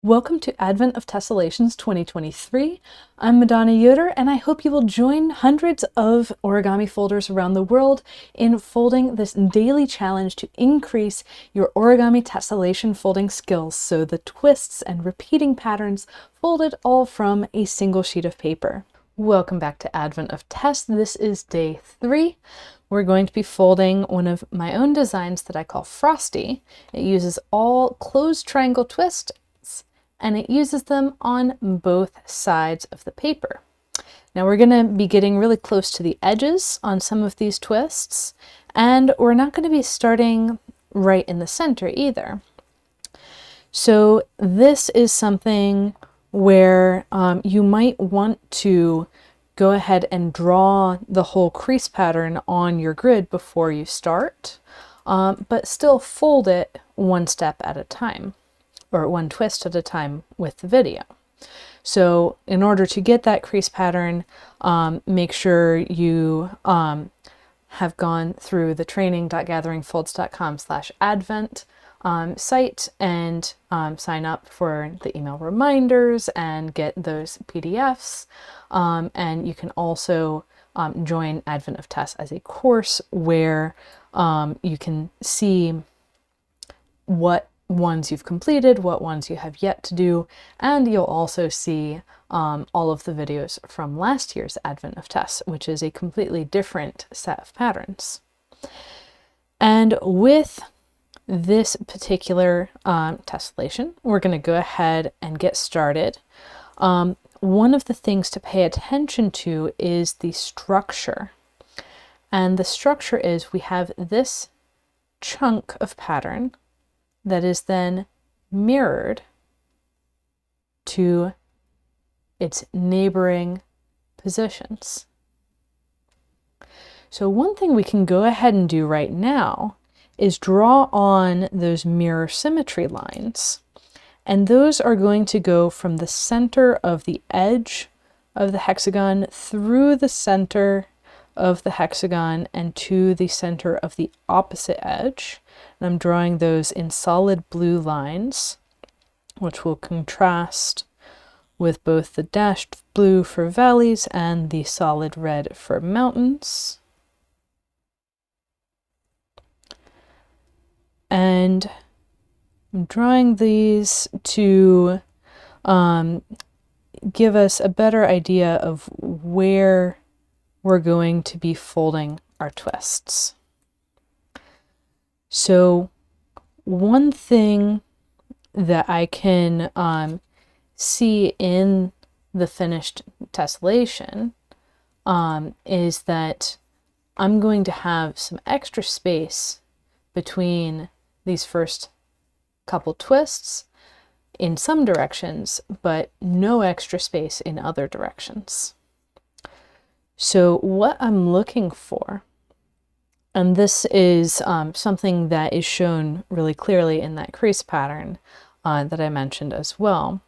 Welcome to Advent of Tessellations 2023. I'm Madonna Yoder, and I hope you will join hundreds of origami folders around the world in folding this daily challenge to increase your origami tessellation folding skills, so the twists and repeating patterns folded all from a single sheet of paper. Welcome back to Advent of Tess. This is day 3. We're going to be folding one of my own designs that I call Frosty. It uses all closed triangle twists, and it uses them on both sides of the paper. Now we're going to be getting really close to the edges on some of these twists, and we're not going to be starting right in the center either. So this is something where you might want to go ahead and draw the whole crease pattern on your grid before you start, but still fold it one step at a time, or one twist at a time with the video. So in order to get that crease pattern, make sure you have gone through the training.gatheringfolds.com/advent site and sign up for the email reminders and get those PDFs. And you can also join Advent of Tess as a course where you can see what ones you've completed, what ones you have yet to do, and you'll also see all of the videos from last year's Advent of Tess, which is a completely different set of patterns. And with this particular tessellation, we're going to go ahead and get started. One of the things to pay attention to is the structure. And the structure is we have this chunk of pattern that is then mirrored to its neighboring positions. So one thing we can go ahead and do right now is draw on those mirror symmetry lines. And those are going to go from the center of the edge of the hexagon through the center of the hexagon and to the center of the opposite edge. And I'm drawing those in solid blue lines, which will contrast with both the dashed blue for valleys and the solid red for mountains. And I'm drawing these to give us a better idea of where we're going to be folding our twists. So one thing that I can see in the finished tessellation is that I'm going to have some extra space between these first couple twists in some directions, but no extra space in other directions. So what I'm looking for, and this is something that is shown really clearly in that crease pattern that I mentioned as well.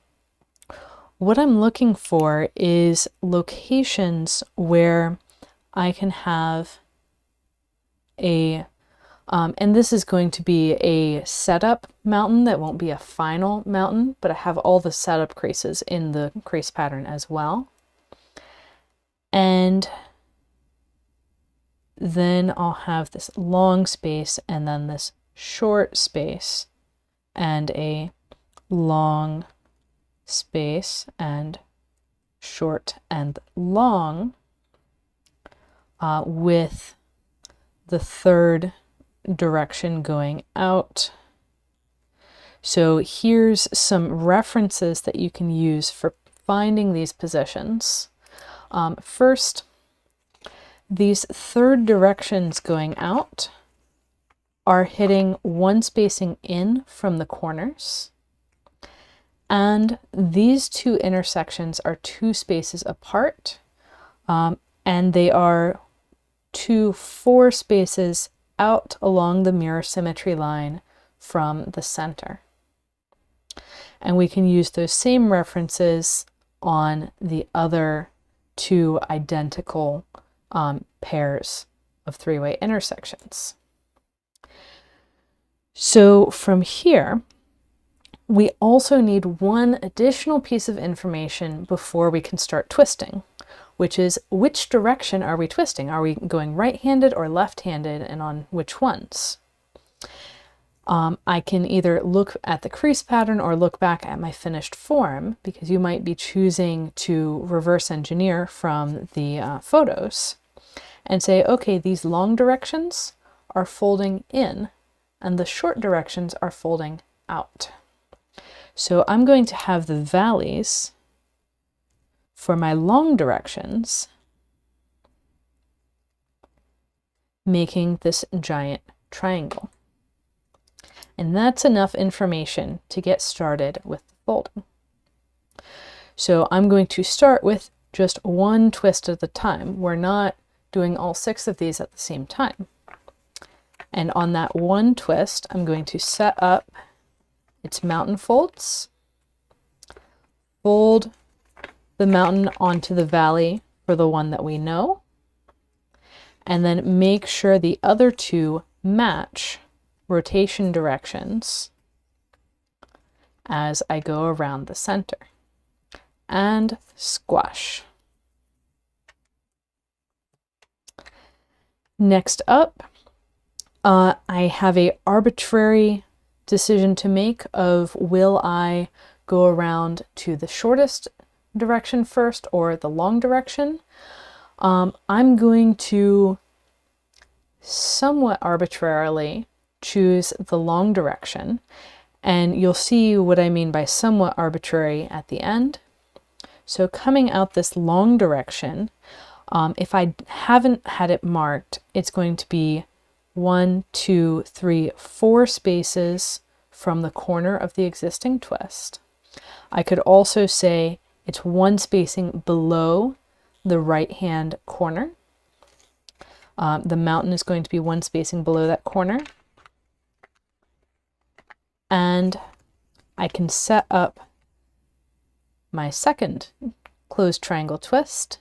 What I'm looking for is locations where I can have a, and this is going to be a setup mountain that won't be a final mountain, but I have all the setup creases in the crease pattern as well. And then I'll have this long space and then this short space and a long space and short and long with the third direction going out. So here's some references that you can use for finding these positions. First, these third directions going out are hitting one spacing in from the corners, and these two intersections are 2 spaces apart, and they are 4 spaces out along the mirror symmetry line from the center. And we can use those same references on the other 2 identical pairs of 3-way intersections. So from here, we also need one additional piece of information before we can start twisting, which is which direction are we twisting? Are we going right-handed or left-handed, and on which ones? I can either look at the crease pattern or look back at my finished form, because you might be choosing to reverse engineer from the photos and say, okay, these long directions are folding in and the short directions are folding out. So I'm going to have the valleys for my long directions making this giant triangle. And that's enough information to get started with the folding. So I'm going to start with just one twist at a time. We're not doing all 6 of these at the same time. And on that one twist, I'm going to set up its mountain folds, fold the mountain onto the valley for the one that we know, and then make sure the other 2 match rotation directions as I go around the center, and squash. Next up, I have an arbitrary decision to make of will I go around to the shortest direction first or the long direction. I'm going to somewhat arbitrarily choose the long direction, and you'll see what I mean by somewhat arbitrary at the end. So coming out this long direction, if I haven't had it marked, it's going to be 1, 2, 3, 4 spaces from the corner of the existing twist. I could also say it's 1 spacing below the right hand corner. The mountain is going to be 1 spacing below that corner. And I can set up my second closed triangle twist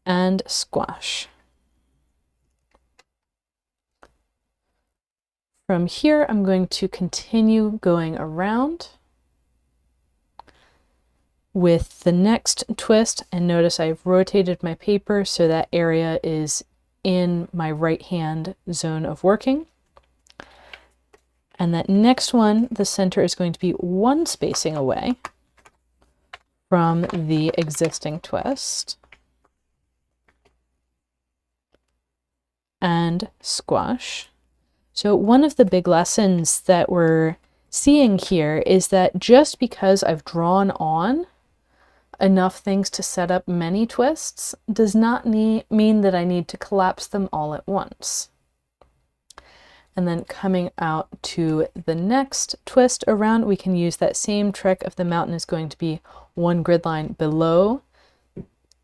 and squash. From here, I'm going to continue going around with the next twist, and notice I've rotated my paper so that area is in my right hand zone of working. And that next one, the center is going to be 1 spacing away from the existing twist, and squash. So one of the big lessons that we're seeing here is that just because I've drawn on enough things to set up many twists does not mean that I need to collapse them all at once. And then coming out to the next twist around, we can use that same trick of the mountain is going to be 1 grid line below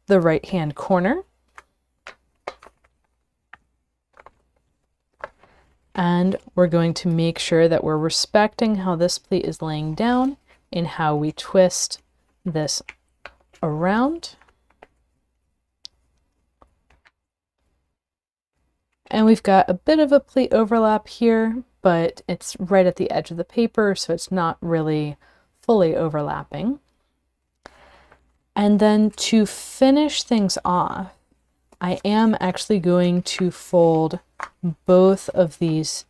the right hand corner. And we're going to make sure that we're respecting how this pleat is laying down in how we twist this around. And we've got a bit of a pleat overlap here, but it's right at the edge of the paper, so it's not really fully overlapping. And then to finish things off, I am actually going to fold both of these,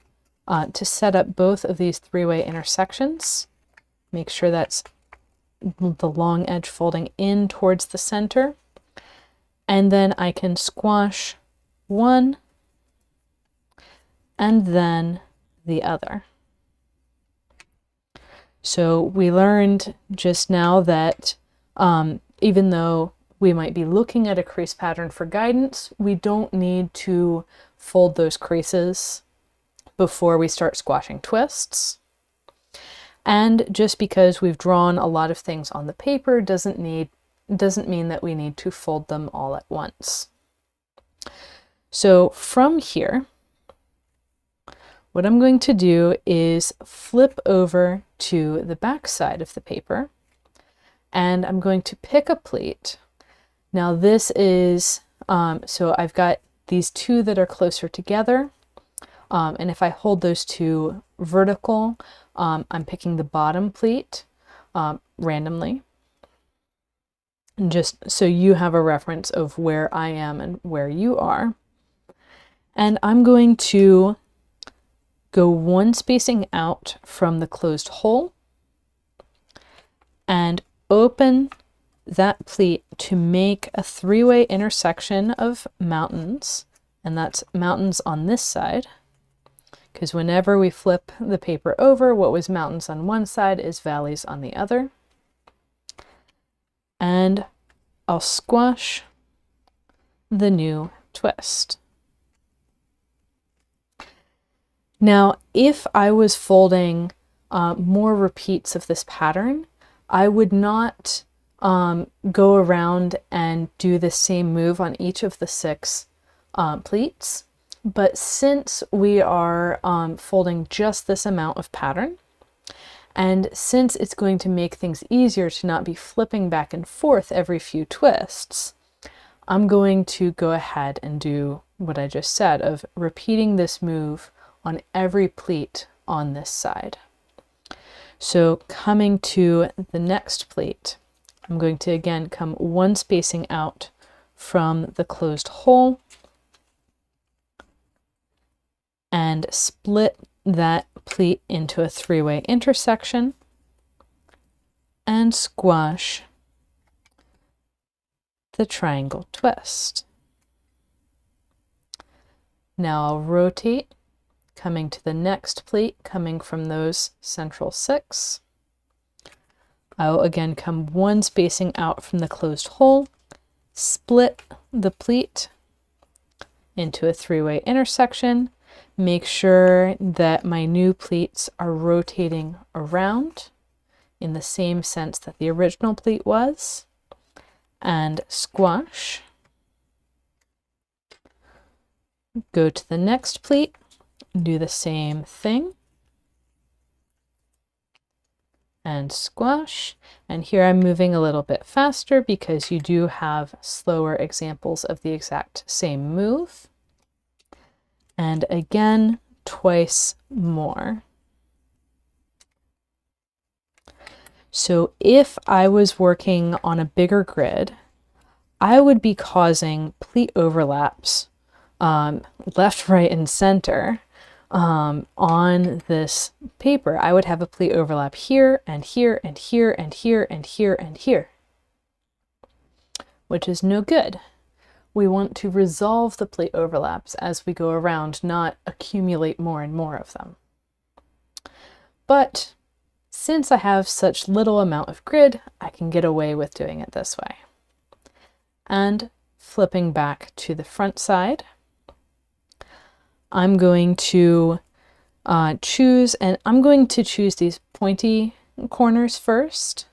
to set up both of these 3-way intersections. Make sure that's the long edge folding in towards the center. And then I can squash one and then the other. So we learned just now that even though we might be looking at a crease pattern for guidance, we don't need to fold those creases before we start squashing twists. And just because we've drawn a lot of things on the paper doesn't mean that we need to fold them all at once. So from here, what I'm going to do is flip over to the back side of the paper, and I'm going to pick a pleat. Now this is, so I've got these 2 that are closer together, and if I hold those 2 vertical, I'm picking the bottom pleat randomly, just so you have a reference of where I am and where you are. And I'm going to go one spacing out from the closed hole and open that pleat to make a three-way intersection of mountains, and that's mountains on this side, because whenever we flip the paper over, what was mountains on one side is valleys on the other. And I'll squash the new twist. Now, if I was folding more repeats of this pattern, I would not go around and do the same move on each of the 6 pleats. But since we are folding just this amount of pattern, and since it's going to make things easier to not be flipping back and forth every few twists, I'm going to go ahead and do what I just said of repeating this move on every pleat on this side. So coming to the next pleat, I'm going to again come one spacing out from the closed hole and split that pleat into a three-way intersection and squash the triangle twist. Now I'll rotate, coming to the next pleat, coming from those central 6. I'll again come one spacing out from the closed hole, split the pleat into a three-way intersection, make sure that my new pleats are rotating around in the same sense that the original pleat was, and squash. Go to the next pleat, do the same thing, and squash. And here I'm moving a little bit faster because you do have slower examples of the exact same move. And again, twice more. So if I was working on a bigger grid, I would be causing pleat overlaps left, right, and center on this paper. I would have a pleat overlap here and here and here and here and here and here, which is no good. We want to resolve the pleat overlaps as we go around, not accumulate more and more of them. But since I have such little amount of grid, I can get away with doing it this way. And flipping back to the front side, I'm going to choose these pointy corners first.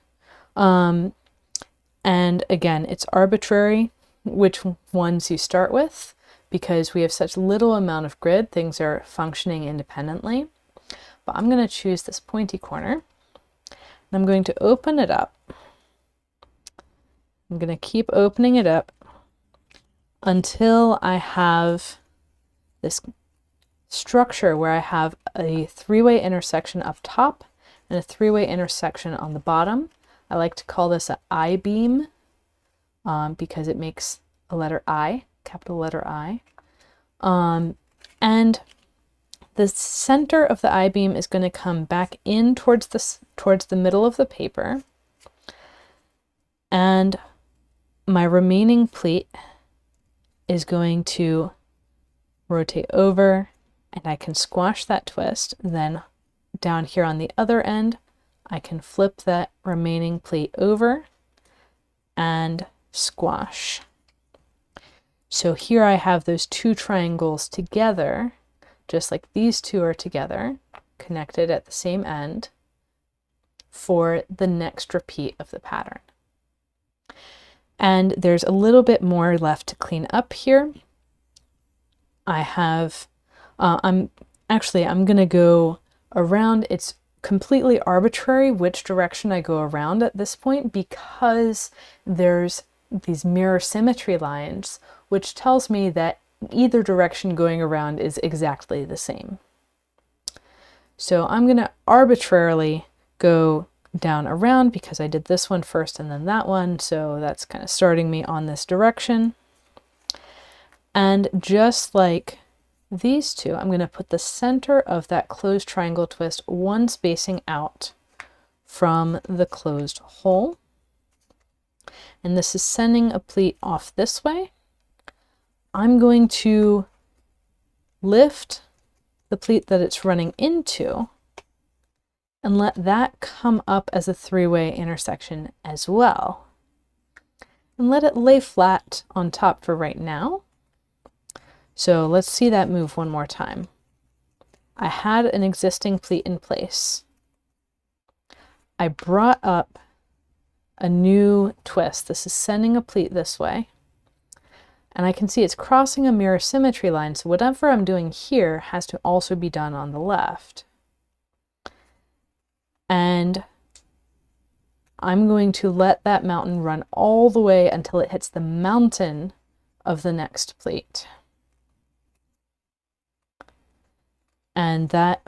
And again, it's arbitrary which ones you start with because we have such little amount of grid, things are functioning independently. But I'm going to choose this pointy corner, and I'm going to open it up. I'm going to keep opening it up until I have this structure where I have a three-way intersection up top and a three-way intersection on the bottom. I like to call this an I-beam because it makes a letter I, capital letter I. And the center of the I-beam is going to come back in towards the middle of the paper. And my remaining pleat is going to rotate over, and I can squash that twist. Then down here on the other end, I can flip that remaining pleat over and squash. So here I have those two triangles together, just like these two are together, connected at the same end for the next repeat of the pattern. And there's a little bit more left to clean up here. I have, I'm going to go around. It's completely arbitrary which direction I go around at this point because there's these mirror symmetry lines, which tells me that either direction going around is exactly the same. So I'm going to arbitrarily go down around because I did this one first and then that one. So that's kind of starting me on this direction. And just like these two, I'm going to put the center of that closed triangle twist one spacing out from the closed hole. And this is sending a pleat off this way. I'm going to lift the pleat that it's running into and let that come up as a three-way intersection as well. And let it lay flat on top for right now. So let's see that move one more time. I had an existing pleat in place. I brought up a new twist. This is sending a pleat this way. And I can see it's crossing a mirror symmetry line, so whatever I'm doing here has to also be done on the left. And I'm going to let that mountain run all the way until it hits the mountain of the next pleat. And that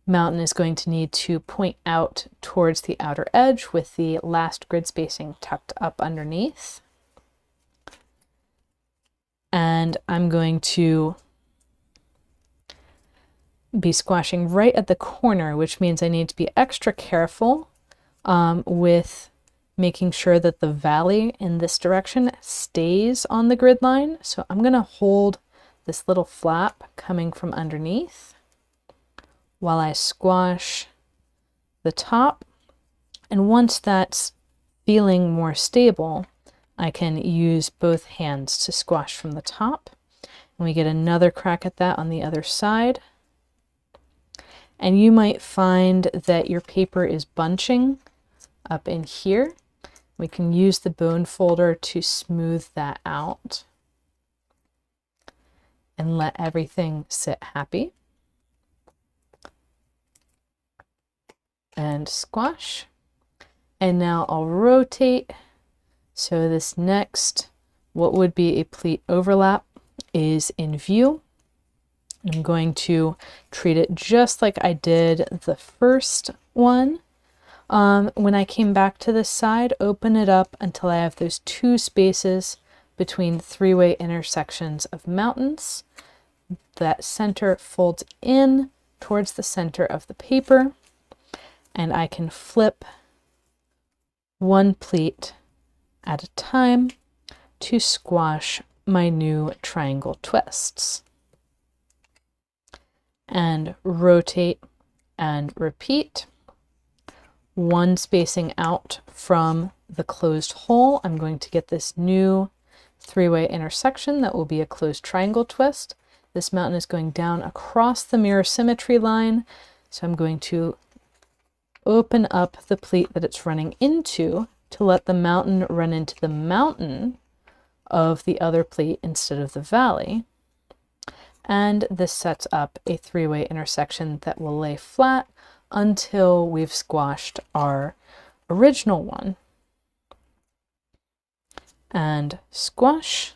mountain is going to need to point out towards the outer edge with the last grid spacing tucked up underneath. And I'm going to be squashing right at the corner, which means I need to be extra careful with making sure that the valley in this direction stays on the grid line. So I'm going to hold this little flap coming from underneath while I squash the top. And once that's feeling more stable, I can use both hands to squash from the top. And we get another crack at that on the other side. And you might find that your paper is bunching up in here. We can use the bone folder to smooth that out and let everything sit happy. And squash. And now I'll rotate. So this next, what would be a pleat overlap, is in view. I'm going to treat it just like I did the first one. When I came back to this side, open it up until I have those two spaces between three-way intersections of mountains. That center folds in towards the center of the paper, and I can flip one pleat at a time to squash my new triangle twists. And rotate and repeat. One spacing out from the closed hole, I'm going to get this new three-way intersection that will be a closed triangle twist. This mountain is going down across the mirror symmetry line, so I'm going to open up the pleat that it's running into to let the mountain run into the mountain of the other pleat instead of the valley. And this sets up a three-way intersection that will lay flat until we've squashed our original one. And squash.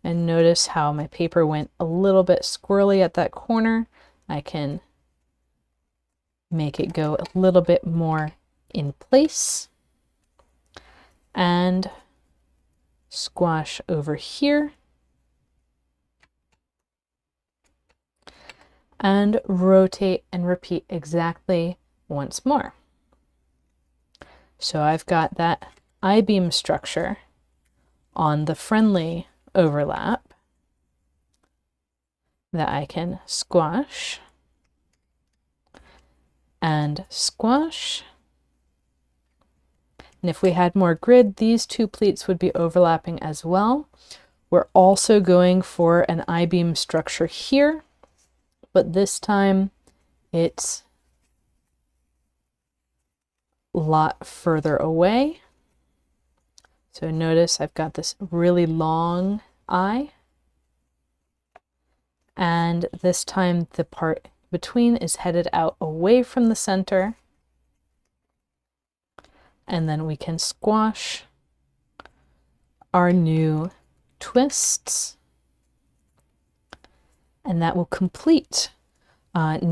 And notice how my paper went a little bit squirrely at that corner. I can make it go a little bit more in place. And squash over here. And rotate and repeat exactly once more. So I've got that I-beam structure on the friendly overlap that I can squash and squash. And if we had more grid, these two pleats would be overlapping as well. We're also going for an I-beam structure here, but this time it's a lot further away. So notice I've got this really long I, and this time the part between is headed out away from the center, and then we can squash our new twists, and that will complete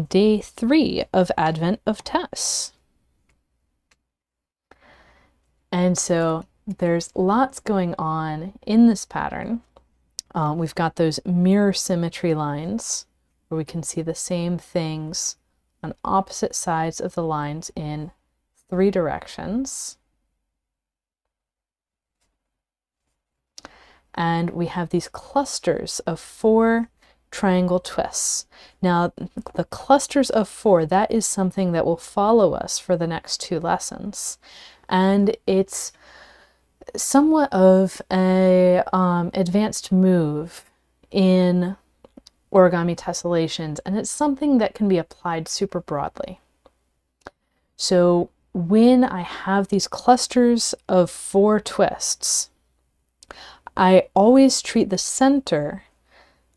day 3 of Advent of Tess. And so there's lots going on in this pattern. We've got those mirror symmetry lines where we can see the same things on opposite sides of the lines in 3 directions. And we have these clusters of 4 triangle twists. Now, the clusters of 4, that is something that will follow us for the next 2 lessons. And it's somewhat of a advanced move in origami tessellations, and it's something that can be applied super broadly. So when I have these clusters of 4 twists, I always treat the center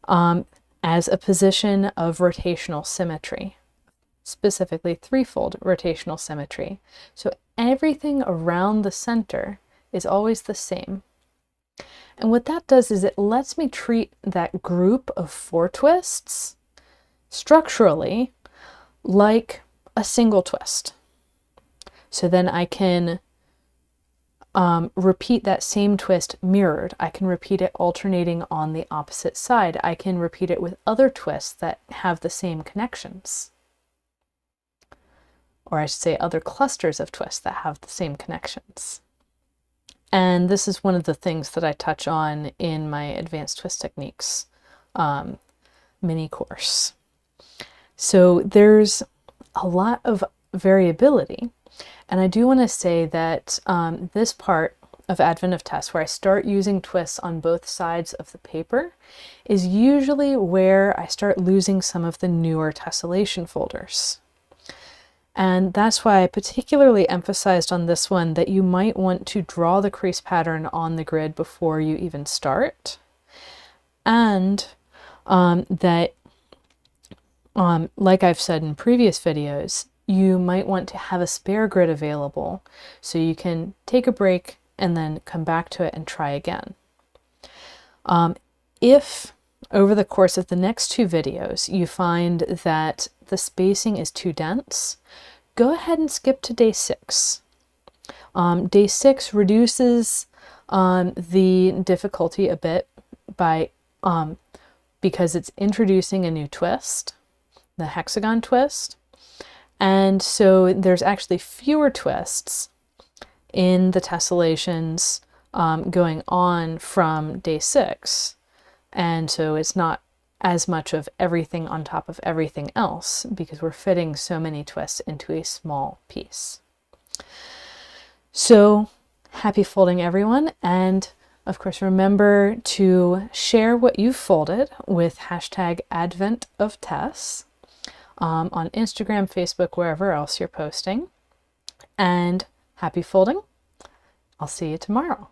as a position of rotational symmetry, specifically threefold rotational symmetry. So everything around the center is always the same. And what that does is it lets me treat that group of 4 twists structurally like a single twist. So then I can repeat that same twist mirrored. I can repeat it alternating on the opposite side. I can repeat it with other twists that have the same connections. Or I should say other clusters of twists that have the same connections. And this is one of the things that I touch on in my Advanced Twist Techniques mini course. So there's a lot of variability. And I do want to say that this part of Advent of Tess, where I start using twists on both sides of the paper, is usually where I start losing some of the newer tessellation folders. And that's why I particularly emphasized on this one that you might want to draw the crease pattern on the grid before you even start. And that, like I've said in previous videos, you might want to have a spare grid available so you can take a break and then come back to it and try again. If over the course of the next 2 videos you find that the spacing is too dense, go ahead and skip to day 6. Day 6 reduces the difficulty a bit by because it's introducing a new twist, the hexagon twist. And so there's actually fewer twists in the tessellations going on from day 6. And so it's not as much of everything on top of everything else because we're fitting so many twists into a small piece. So happy folding, everyone. And of course, remember to share what you've folded with hashtag #AdventOfTess. On Instagram, Facebook, wherever else you're posting. And happy folding. I'll see you tomorrow.